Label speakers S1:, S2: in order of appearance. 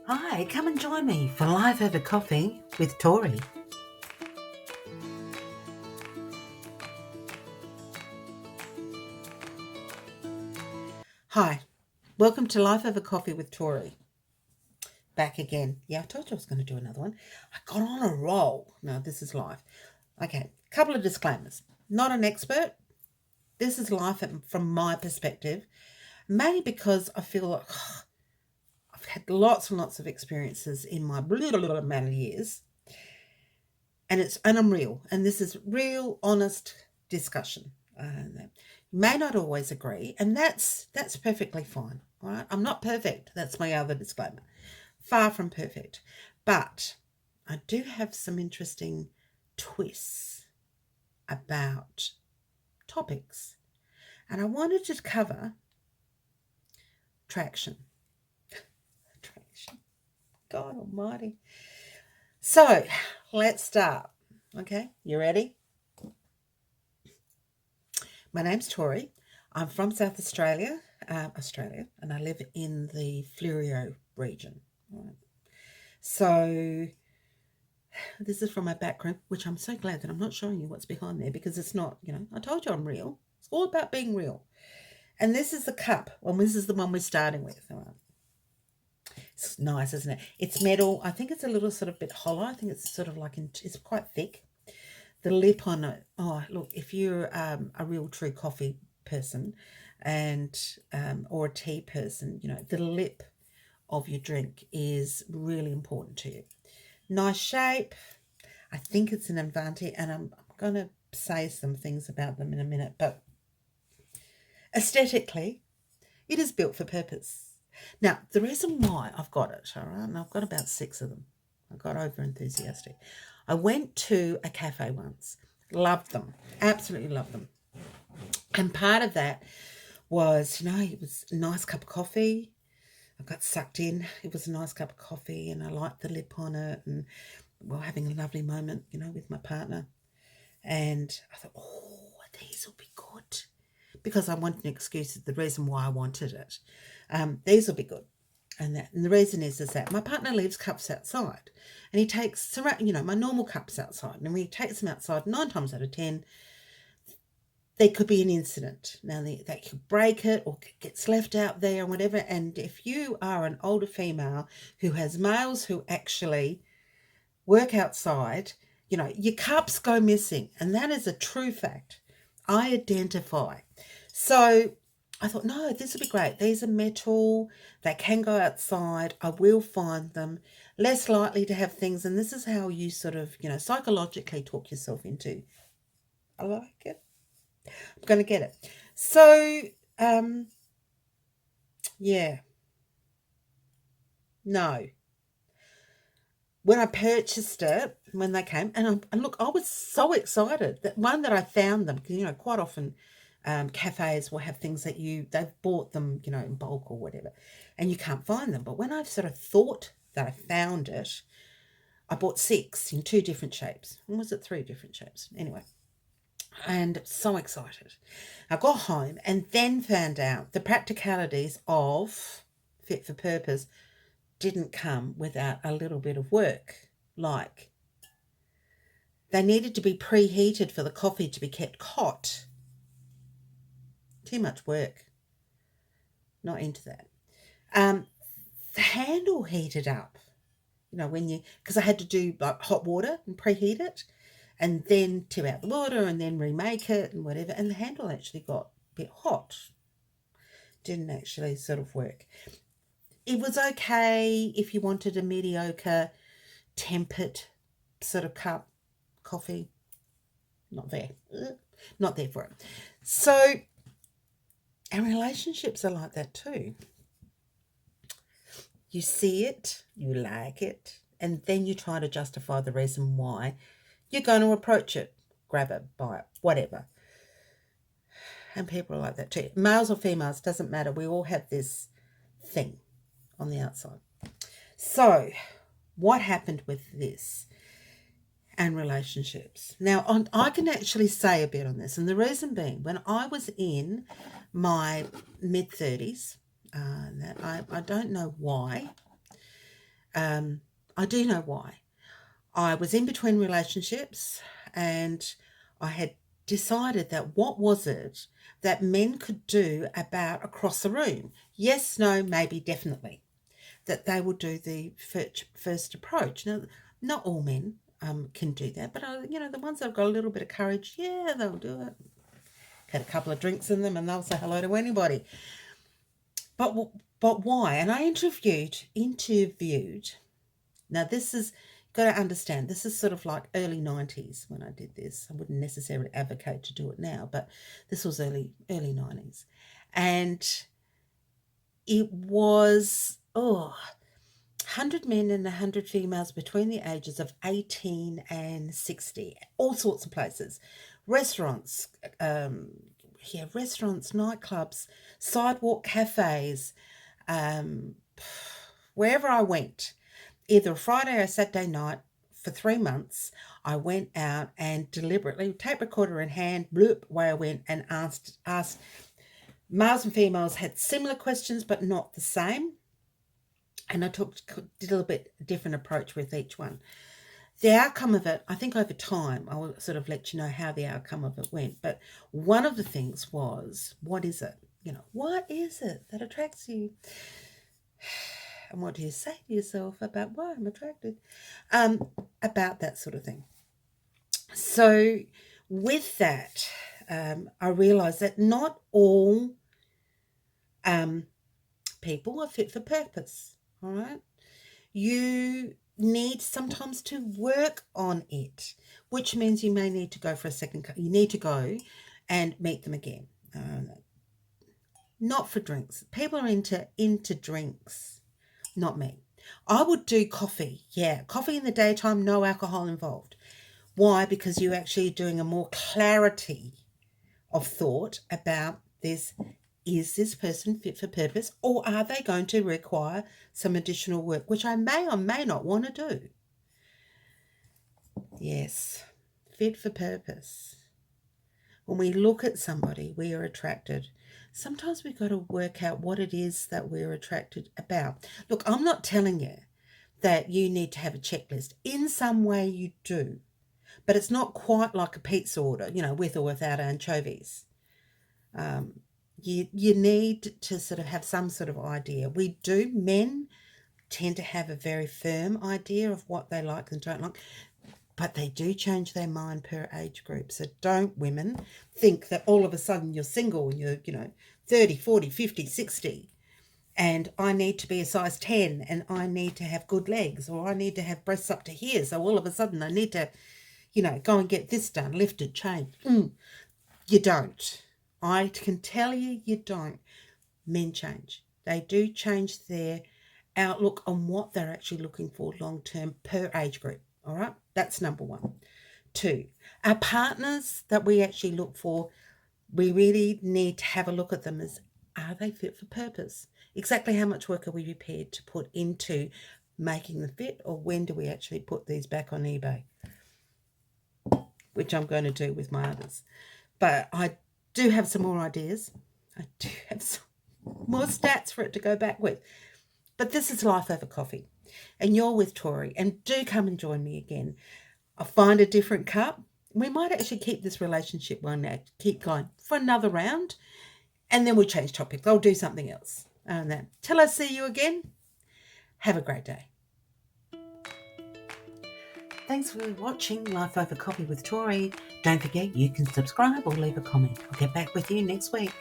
S1: Hi, come and join me for Life Over Coffee with Torrie. Hi, welcome to Life Over Coffee with Torrie. Back again. Yeah, I told you I was going to do another one. I got on a roll. No, this is live. Okay, couple of disclaimers. Not an expert. This is life from my perspective, mainly because I feel like I've had lots and lots of experiences in my little amount of years, and I'm real, and this is real, honest discussion. You may not always agree, and that's perfectly fine. All right, I'm not perfect. That's my other disclaimer. Far from perfect, but I do have some interesting twists about topics, and I wanted to cover traction. Traction. God Almighty. So let's start. Okay, you ready? My name's Torrie. I'm from South Australia, and I live in the Fleurieu region. Right. So this is from my background, which I'm so glad that I'm not showing you what's behind there because it's not, I told you I'm real. It's all about being real. And this is the cup, and this is the one we're starting with. All right. It's nice, isn't it? It's metal. I think it's a little sort of bit hollow. I think it's sort of like, it's quite thick. The lip on it, oh, look, if you're a real true coffee person and or a tea person, the lip of your drink is really important to you. Nice shape. I think it's an Avanti, and I'm going to say some things about them in a minute, but aesthetically, it is built for purpose. Now, the reason why I've got it, all right, and I've got about 6 of them. I got over enthusiastic. I went to a cafe once, loved them, absolutely loved them. And part of that was, it was a nice cup of coffee. I got sucked in. It was a nice cup of coffee, and I liked the lip on it, and we were having a lovely moment, with my partner. And I thought, oh, these will be good. Because I wanted an excuse, the reason why I wanted it. These will be good. And the reason is that my partner leaves cups outside, and he takes, my normal cups outside. And when he takes them outside, 9 times out of 10, there could be an incident. Now, they could break it or gets left out there or whatever. And if you are an older female who has males who actually work outside, your cups go missing. And that is a true fact. I identify. So I thought, no, this would be great. These are metal. They can go outside. I will find them. Less likely to have things. And this is how you sort of, psychologically talk yourself into, I like it. I'm going to get it. So, yeah. No. When I purchased it, when they came, and look, I was so excited that I found them, because, quite often cafes will have things that they've bought them, in bulk or whatever, and you can't find them. But when I sort of thought that I found it, I bought 6 in 2 different shapes. Or was it 3 different shapes? Anyway. And so excited. I got home and then found out the practicalities of fit for purpose didn't come without a little bit of work. Like, they needed to be preheated for the coffee to be kept hot. Too much work. Not into that. The handle heated up. because I had to do like hot water and preheat it, and then tip out the water and then remake it and whatever. And the handle actually got a bit hot. Didn't actually sort of work. It was okay if you wanted a mediocre, tempered sort of cup coffee. Not there. Not there for it. So, and relationships are like that too. You see it, you like it, and then you try to justify the reason why you're going to approach it, grab it, buy it, whatever. And people are like that too. Males or females, doesn't matter. We all have this thing on the outside. So, what happened with this and relationships? Now, I can actually say a bit on this. And the reason being, when I was in my mid-30s, I don't know why, I do know why. I was in between relationships and I had decided that what was it that men could do about across the room? Yes, no, maybe, definitely. That they would do the first approach. Now, not all men can do that, but the ones that've got a little bit of courage, yeah, they'll do it. Had a couple of drinks in them, and they'll say hello to anybody. But why? And I interviewed. Now, this is got to understand. This is sort of like early 90s when I did this. I wouldn't necessarily advocate to do it now, but this was early 90s, and it was 100 men and 100 females between the ages of 18 and 60, all sorts of places, restaurants, restaurants, nightclubs, sidewalk cafes, wherever I went, either a Friday or Saturday night for 3 months, I went out and deliberately, tape recorder in hand, bloop, away I went and asked males and females had similar questions but not the same. And I did a little bit different approach with each one. The outcome of it, I think over time, I will sort of let you know how the outcome of it went. But one of the things was, what is it? What is it that attracts you? And what do you say to yourself about why I'm attracted? About that sort of thing. So with that, I realised that not all people are fit for purpose. All right. You need sometimes to work on it, which means you may need to go for a second. You need to go and meet them again. Not for drinks. People are into drinks, not me. I would do coffee. Yeah, coffee in the daytime, no alcohol involved. Why? Because you're actually doing a more clarity of thought about this. Is this person fit for purpose, or are they going to require some additional work, which I may or may not want to do? Yes, fit for purpose. When we look at somebody, we are attracted. Sometimes we've got to work out what it is that we're attracted about. Look, I'm not telling you that you need to have a checklist. In some way you do, but it's not quite like a pizza order, with or without anchovies. You need to sort of have some sort of idea. Men tend to have a very firm idea of what they like and don't like, but they do change their mind per age group. So don't, women, think that all of a sudden you're single and you're, 30, 40, 50, 60, and I need to be a size 10 and I need to have good legs, or I need to have breasts up to here. So all of a sudden I need to, go and get this done, lifted, changed. You don't. I can tell you, you don't. Men change. They do change their outlook on what they're actually looking for long-term per age group. All right? That's number one. 2, our partners that we actually look for, we really need to have a look at them as, are they fit for purpose? Exactly how much work are we prepared to put into making them fit, or when do we actually put these back on eBay? Which I'm going to do with my others. But I do have some more ideas. I do have some more stats for it to go back with. But this is Life Over Coffee. And you're with Torrie. And do come and join me again. I'll find a different cup. We might actually keep this relationship one, keep going for another round. And then we'll change topics. I'll do something else. Till I see you again, have a great day. Thanks for watching Life Over Coffee with Torrie. Don't forget you can subscribe or leave a comment. I'll get back with you next week.